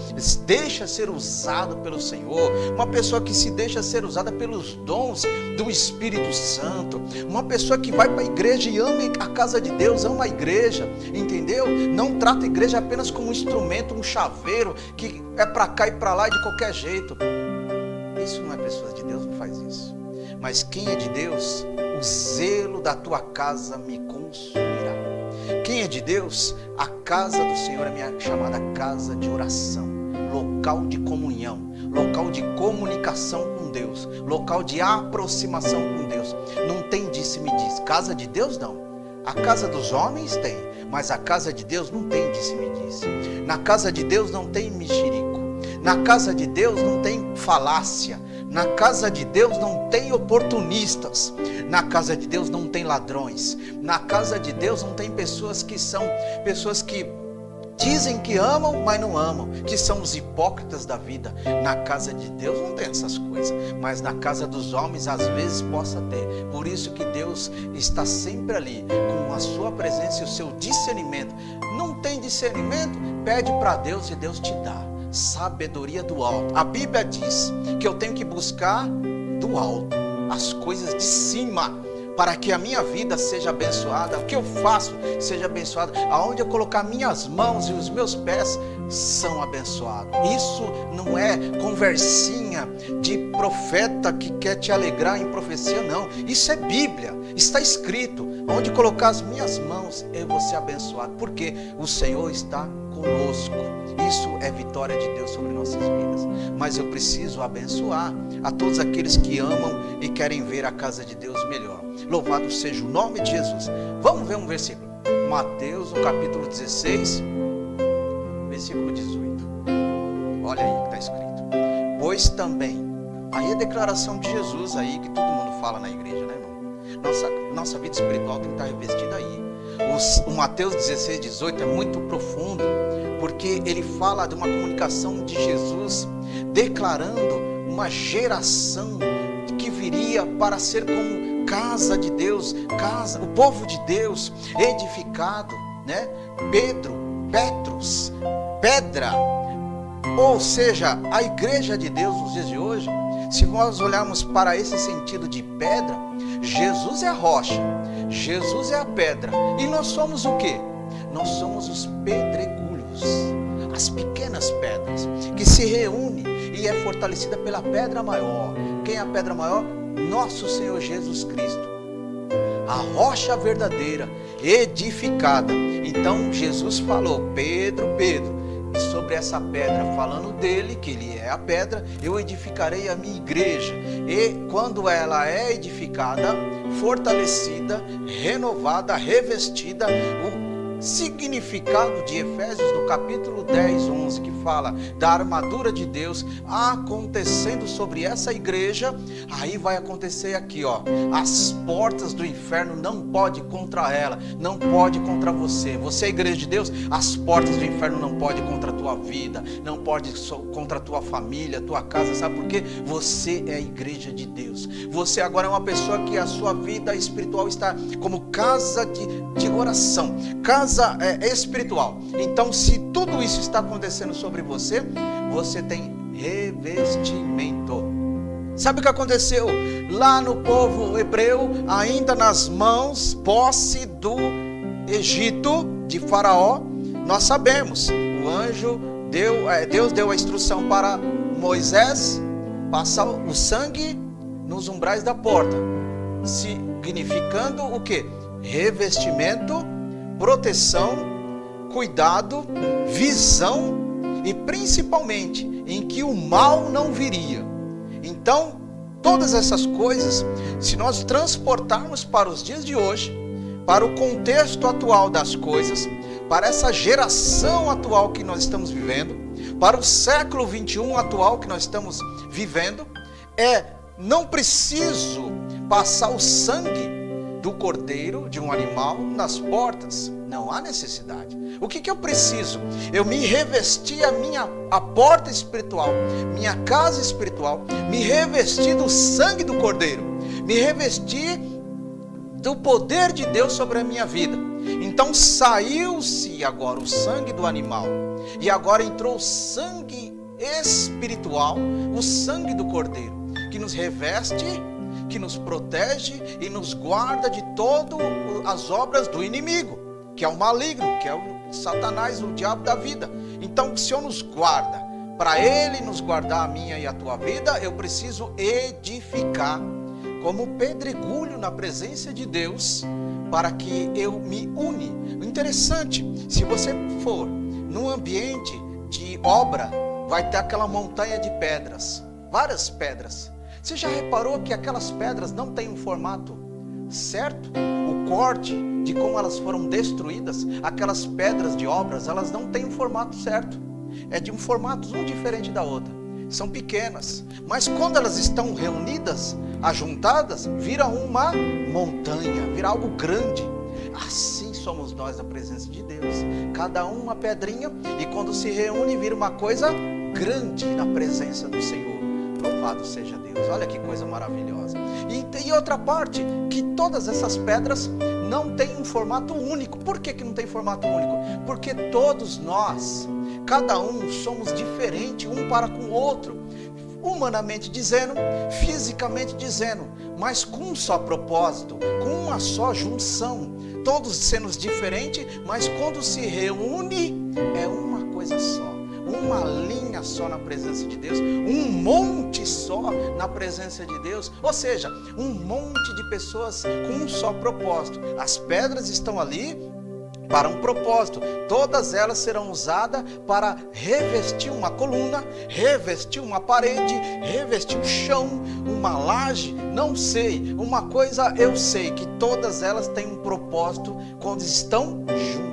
deixa ser usado pelo Senhor, uma pessoa que se deixa ser usada pelos dons do Espírito Santo, uma pessoa que vai para a igreja e ama a casa de Deus, ama a igreja, entendeu? Não trata a igreja apenas como um instrumento, um chaveiro que é para cá e para lá e de qualquer jeito. Isso não é pessoa de Deus, não faz isso. Mas quem é de Deus, o zelo da tua casa me consumirá. Quem é de Deus, a casa do Senhor é chamada casa de oração, local de comunhão, local de comunicação com Deus, local de aproximação com Deus. Não tem disse-me-diz. Casa de Deus não. A casa dos homens tem, mas a casa de Deus não tem disse-me-diz. Na casa de Deus não tem mexerico. Na casa de Deus não tem falácia. Na casa de Deus não tem oportunistas. Na casa de Deus não tem ladrões. Na casa de Deus não tem pessoas que dizem que amam, mas não amam, que são os hipócritas da vida. Na casa de Deus não tem essas coisas, mas na casa dos homens às vezes possa ter. Por isso que Deus está sempre ali, com a sua presença e o seu discernimento. Não tem discernimento? Pede para Deus e Deus te dá. Sabedoria do alto. A Bíblia diz que eu tenho que buscar do alto, as coisas de cima, para que a minha vida seja abençoada, o que eu faço seja abençoado, aonde eu colocar minhas mãos e os meus pés são abençoados. Isso não é conversinha de profeta que quer te alegrar em profecia, não. Isso é Bíblia, está escrito, onde colocar as minhas mãos eu vou ser abençoado, porque o Senhor está conosco. Isso é vitória de Deus sobre nossas vidas. Mas eu preciso abençoar a todos aqueles que amam e querem ver a casa de Deus melhor. Louvado seja o nome de Jesus. Vamos ver um versículo. Mateus, no capítulo 16, versículo 18. Olha aí que está escrito. Pois também, aí é a declaração de Jesus aí, que todo mundo fala na igreja, né, irmão? Nossa vida espiritual tem que estar revestida aí. O Mateus 16, 18 é muito profundo, porque ele fala de uma comunicação de Jesus, declarando uma geração que viria para ser como casa de Deus, o povo de Deus edificado, né? Petros, pedra, ou seja, a igreja de Deus nos dias de hoje. Se nós olharmos para esse sentido de pedra, Jesus é a rocha, Jesus é a pedra, e nós somos o quê? Nós somos os pedregulhos, as pequenas pedras, que se reúnem e é fortalecida pela pedra maior. Quem é a pedra maior? Nosso Senhor Jesus Cristo, a rocha verdadeira, edificada. Então Jesus falou, Pedro, e sobre essa pedra, falando dele, que ele é a pedra, eu edificarei a minha igreja. E quando ela é edificada, fortalecida, renovada, revestida, o significado de Efésios no capítulo 10, 11, que fala da armadura de Deus acontecendo sobre essa igreja, aí vai acontecer aqui, ó, as portas do inferno não podem contra ela, não pode contra você. Você é a igreja de Deus, as portas do inferno não podem contra a tua vida, não pode contra a tua família, tua casa. Sabe por quê? Você é a igreja de Deus. Você agora é uma pessoa que a sua vida espiritual está como casa de oração, casa espiritual. Então, se tudo isso está acontecendo sobre você, você tem revestimento. Sabe o que aconteceu lá no povo hebreu, ainda nas mãos, posse do Egito, de Faraó? Nós sabemos, Deus deu a instrução para Moisés passar o sangue nos umbrais da porta, significando o que? Revestimento, proteção, cuidado, visão e principalmente em que o mal não viria. Então, todas essas coisas, se nós transportarmos para os dias de hoje, para o contexto atual das coisas, para essa geração atual que nós estamos vivendo, para o século 21 atual que nós estamos vivendo, não preciso passar o sangue do cordeiro, de um animal, nas portas. Não há necessidade. O que eu preciso? Eu me revesti a porta espiritual, minha casa espiritual, me revesti do sangue do cordeiro, me revesti do poder de Deus sobre a minha vida. Então saiu-se agora o sangue do animal e agora entrou o sangue espiritual, o sangue do cordeiro, que nos reveste, que nos protege e nos guarda de todas as obras do inimigo, que é o maligno, que é o Satanás, o diabo da vida. Então o Senhor nos guarda. Para Ele nos guardar a minha e a tua vida, eu preciso edificar como pedregulho na presença de Deus, para que eu me une. O interessante, se você for num ambiente de obra, vai ter aquela montanha de pedras, várias pedras. Você já reparou que aquelas pedras não têm um formato certo? O corte de como elas foram destruídas, aquelas pedras de obras, elas não têm um formato certo. É de um formato um diferente da outra. São pequenas, mas quando elas estão reunidas, ajuntadas, vira uma montanha, vira algo grande. Assim somos nós na presença de Deus. Cada uma pedrinha, e quando se reúne, vira uma coisa grande na presença do Senhor. Louvado seja Deus. Olha que coisa maravilhosa. E outra parte, que todas essas pedras não têm um formato único. Por que não tem formato único? Porque todos nós, cada um, somos diferentes um para com o outro, humanamente dizendo, fisicamente dizendo, mas com um só propósito, com uma só junção, todos sendo diferentes, mas quando se reúne, é uma coisa só, uma linha só na presença de Deus, um monte só na presença de Deus, ou seja, um monte de pessoas com um só propósito. As pedras estão ali para um propósito, todas elas serão usadas para revestir uma coluna, revestir uma parede, revestir o chão, uma laje, não sei, uma coisa eu sei, que todas elas têm um propósito quando estão juntas.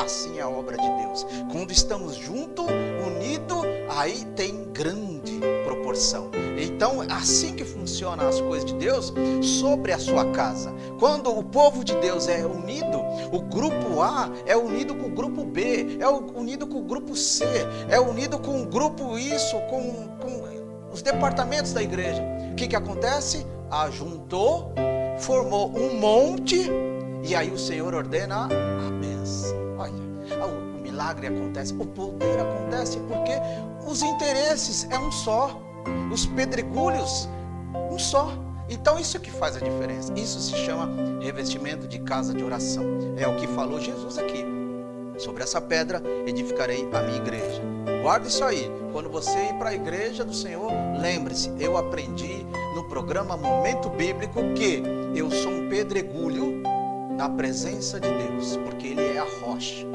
Assim é a obra de Deus, quando estamos juntos, unidos, aí tem grande proporção. Então, assim que funcionam as coisas de Deus sobre a sua casa. Quando o povo de Deus é unido, o grupo A é unido com o grupo B, é unido com o grupo C, é unido com o grupo isso, com os departamentos da igreja. O que acontece? Ajuntou, formou um monte, e aí o Senhor ordena a bênção. Olha, o milagre acontece, o poder acontece, porque os interesses é um só. Os pedregulhos, um só. Então isso que faz a diferença. Isso se chama revestimento de casa de oração. É o que falou Jesus aqui. Sobre essa pedra edificarei a minha igreja. Guarda isso aí. Quando você ir para a igreja do Senhor, lembre-se, eu aprendi no programa Momento Bíblico que eu sou um pedregulho na presença de Deus, porque Ele é a rocha.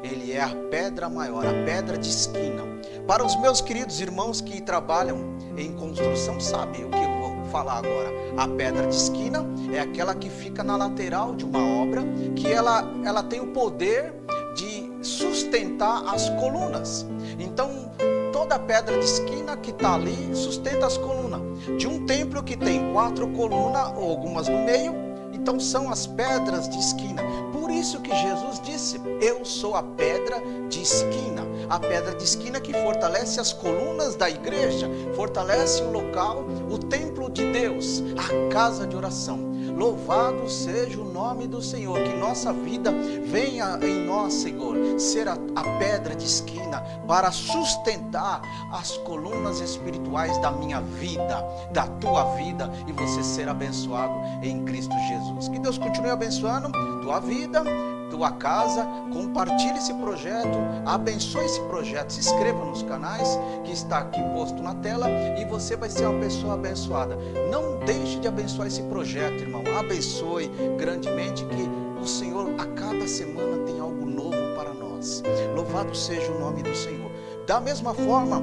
Ele é a pedra maior, a pedra de esquina. Para os meus queridos irmãos que trabalham em construção, sabem o que eu vou falar agora. A pedra de esquina é aquela que fica na lateral de uma obra, que ela tem o poder de sustentar as colunas. Então, toda a pedra de esquina que está ali sustenta as colunas. De um templo que tem 4 colunas, ou algumas no meio, então são as pedras de esquina. Por isso que Jesus disse, eu sou a pedra de esquina. A pedra de esquina que fortalece as colunas da igreja, fortalece o local, o templo de Deus, a casa de oração. Louvado seja o nome do Senhor, que nossa vida venha em nós, Senhor, ser a pedra de esquina para sustentar as colunas espirituais da minha vida, da tua vida, e você ser abençoado em Cristo Jesus. Que Deus continue abençoando tua vida, tua casa. Compartilhe esse projeto, abençoe esse projeto, se inscreva nos canais que está aqui posto na tela e você vai ser uma pessoa abençoada. Não deixe de abençoar esse projeto, irmão. Abençoe grandemente, que o Senhor a cada semana tem algo novo para nós. Louvado seja o nome do Senhor. Da mesma forma,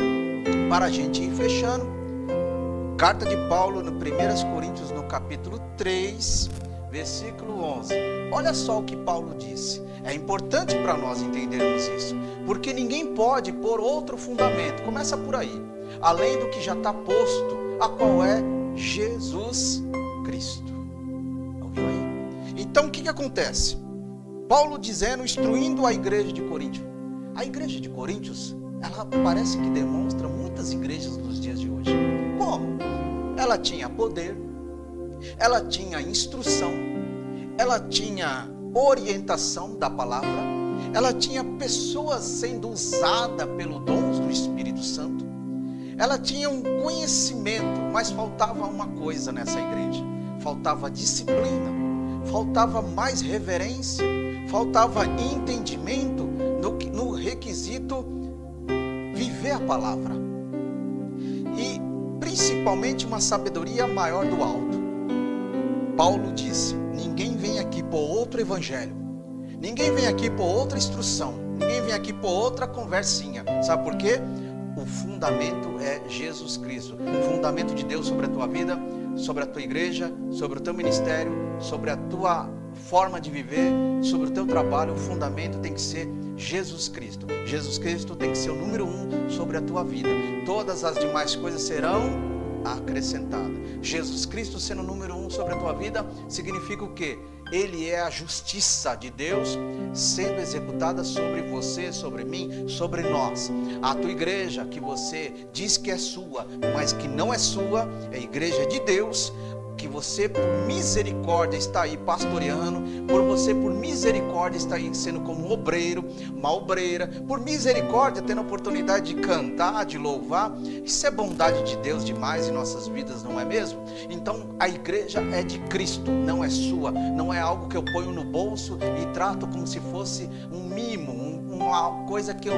para a gente ir fechando, carta de Paulo no 1 Coríntios, no capítulo 3, versículo 11. Olha só o que Paulo disse. É importante para nós entendermos isso, porque ninguém pode pôr outro fundamento, começa por aí, além do que já está posto, a qual é Jesus Cristo. Ouviu aí? Então o que acontece? Paulo dizendo, instruindo a igreja de Coríntios. A igreja de Coríntios, ela parece que demonstra muitas igrejas dos dias de hoje. Como? Ela tinha poder, ela tinha instrução, ela tinha orientação da palavra, ela tinha pessoas sendo usadas pelo dom do Espírito Santo, ela tinha um conhecimento, mas faltava uma coisa nessa igreja: faltava disciplina, faltava mais reverência, faltava entendimento no requisito viver a palavra, e principalmente uma sabedoria maior do alto. Paulo disse, ninguém vem aqui por outro evangelho, ninguém vem aqui por outra instrução, ninguém vem aqui por outra conversinha. Sabe por quê? o fundamento é Jesus Cristo. O fundamento de Deus sobre a tua vida, sobre a tua igreja, sobre o teu ministério, sobre a tua forma de viver, sobre o teu trabalho. O fundamento tem que ser Jesus Cristo. Jesus Cristo tem que ser o número 1 sobre a tua vida. Todas as demais coisas serão acrescentadas. Jesus Cristo sendo o número 1 sobre a tua vida significa o quê? Ele é a justiça de Deus sendo executada sobre você, sobre mim, sobre nós. A tua igreja, que você diz que é sua, mas que não é sua, é a igreja de Deus, que você por misericórdia está aí pastoreando, por você por misericórdia está aí sendo como um obreiro, uma obreira, por misericórdia tendo a oportunidade de cantar, de louvar. Isso é bondade de Deus demais em nossas vidas, não é mesmo? Então a igreja é de Cristo, não é sua, não é algo que eu ponho no bolso e trato como se fosse um mimo, uma coisa que eu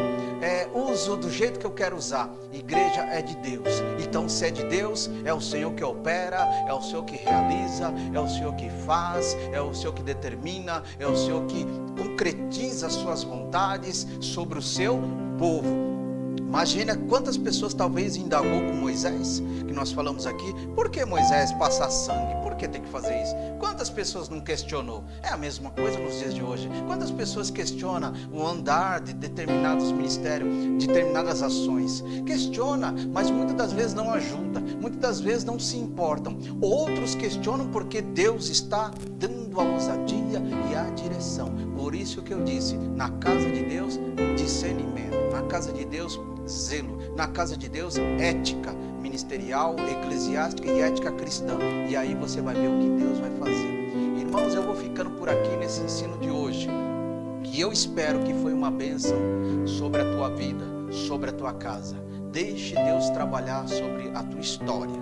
uso do jeito que eu quero usar. Igreja é de Deus. Então se é de Deus, é o Senhor que opera, é o Senhor que realiza, é o Senhor que faz, é o Senhor que determina, é o Senhor que concretiza as suas vontades sobre o seu povo. Imagina quantas pessoas talvez indagou com Moisés, que nós falamos aqui, por que Moisés passar sangue? Por que tem que fazer isso? Quantas pessoas não questionou? É a mesma coisa nos dias de hoje. Quantas pessoas questionam o andar de determinados ministérios, de determinadas ações? Questiona, mas muitas das vezes não ajuda, muitas das vezes não se importam. Outros questionam porque Deus está dando a ousadia e a direção. Por isso que eu disse, na casa de Deus, discernimento. Na casa de Deus, zelo. Na casa de Deus, ética ministerial, eclesiástica e ética cristã. E aí você vai ver o que Deus vai fazer. Irmãos, eu vou ficando por aqui nesse ensino de hoje, que eu espero que foi uma bênção sobre a tua vida, sobre a tua casa. Deixe Deus trabalhar sobre a tua história.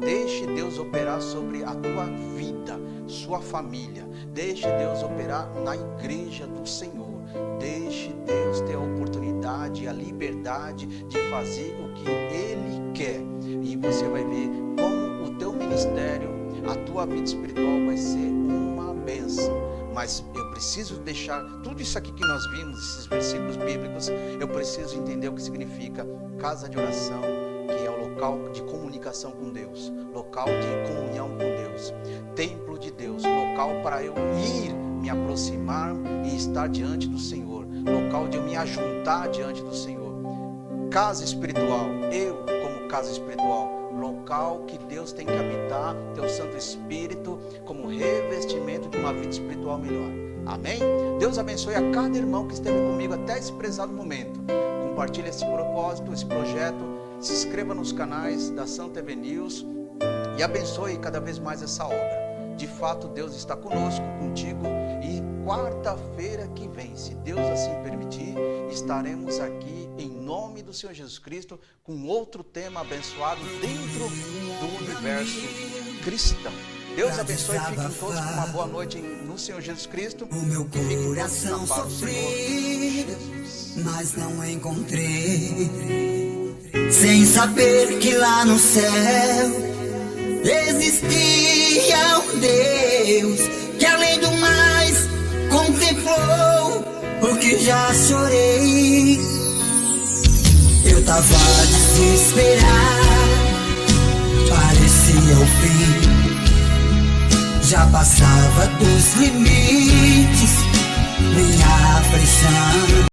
Deixe Deus operar sobre a tua vida, sua família. Deixe Deus operar na igreja do Senhor. Deixe Deus ter a oportunidade, a liberdade de fazer o que Ele quer. E você vai ver como o teu ministério, a tua vida espiritual vai ser uma bênção. Mas eu preciso deixar tudo isso aqui que nós vimos, esses versículos bíblicos, eu preciso entender o que significa casa de oração, que é o local de comunicação com Deus, local de comunhão com Deus, templo de Deus, local para eu ir me aproximar e estar diante do Senhor, local de eu me ajuntar diante do Senhor. Casa espiritual, eu como casa espiritual, local que Deus tem que habitar, teu Santo Espírito, como revestimento de uma vida espiritual melhor. Amém? Deus abençoe a cada irmão que esteve comigo até esse prezado momento. Compartilhe esse propósito, esse projeto, se inscreva nos canais da Santa TV News e abençoe cada vez mais essa obra. De fato, Deus está conosco, contigo, e quarta-feira que vem, se Deus assim permitir, estaremos aqui em nome do Senhor Jesus Cristo com outro tema abençoado dentro do universo cristão. Deus abençoe, fiquem todos com uma boa noite no Senhor Jesus Cristo. O meu coração sofri, mas não encontrei, sem saber que lá no céu existia um Deus que além do mais contemplou o que já chorei. Eu tava desesperado, parecia o fim, já passava dos limites, minha aflição